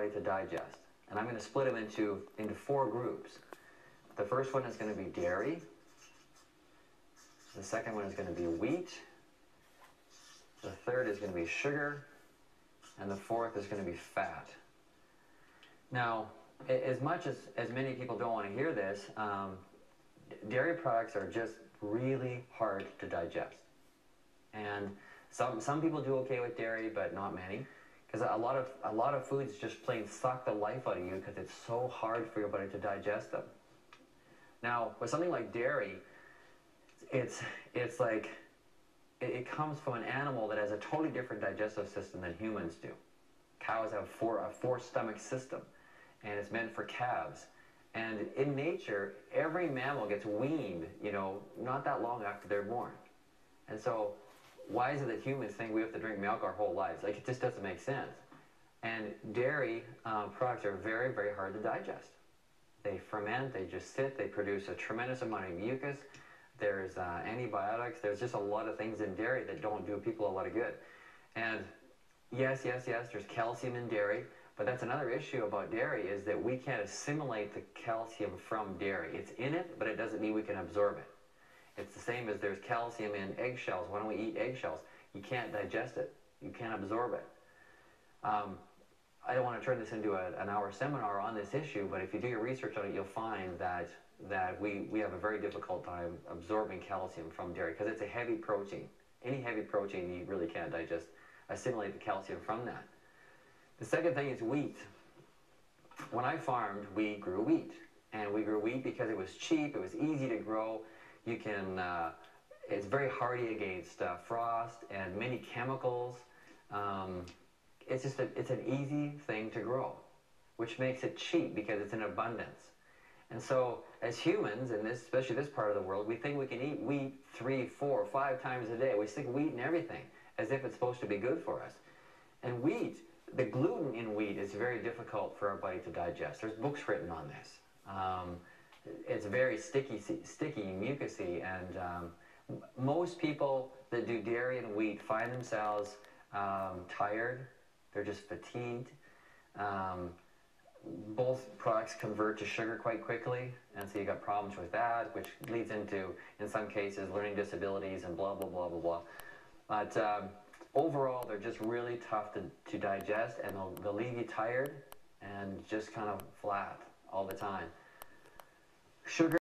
body to digest. And I'm going to split them into 4 groups. The first one is going to be dairy. The second one is going to be wheat. The third is going to be sugar. And the fourth is going to be fat. Now, as much as many people don't want to hear this, dairy products are just really hard to digest. And some people do okay with dairy, but not many. Because a lot of foods just plain suck the life out of you because it's so hard for your body to digest them. Now, with something like dairy, it's like it comes from an animal that has a totally different digestive system than humans do. Cows have a 4-stomach system, and it's meant for calves. And in nature, every mammal gets weaned, not that long after they're born. And so, why is it that humans think we have to drink milk our whole lives? Like, it just doesn't make sense. And dairy products are very, very hard to digest. They ferment, they just sit, they produce a tremendous amount of mucus. There's antibiotics, there's just a lot of things in dairy that don't do people a lot of good. And yes, there's calcium in dairy, but that's another issue about dairy is that we can't assimilate the calcium from dairy. It's in it, but it doesn't mean we can absorb it. It's the same as there's calcium in eggshells. When we eat eggshells, you can't digest it. You can't absorb it. I don't want to turn this into an hour seminar on this issue, but if you do your research on it, you'll find that we have a very difficult time absorbing calcium from dairy because it's a heavy protein. Any heavy protein you really can't digest, assimilate the calcium from that. The second thing is wheat. When I farmed, we grew wheat. And we grew wheat because it was cheap, it was easy to grow. You can, it's very hardy against frost and many chemicals. It's an easy thing to grow, which makes it cheap because it's in abundance. And so, as humans, in this, especially this part of the world, we think we can eat wheat 3, 4, 5 times a day. We stick wheat in everything, as if it's supposed to be good for us. And wheat, the gluten in wheat is very difficult for our body to digest. There's books written on this. It's very sticky, mucousy, and most people that do dairy and wheat find themselves tired. They're just fatigued. Both products convert to sugar quite quickly, and so you got problems with that, which leads into, in some cases, learning disabilities and blah, blah, blah, blah, blah. But overall, they're just really tough to digest, and they'll leave you tired and just kind of flat all the time. Sugar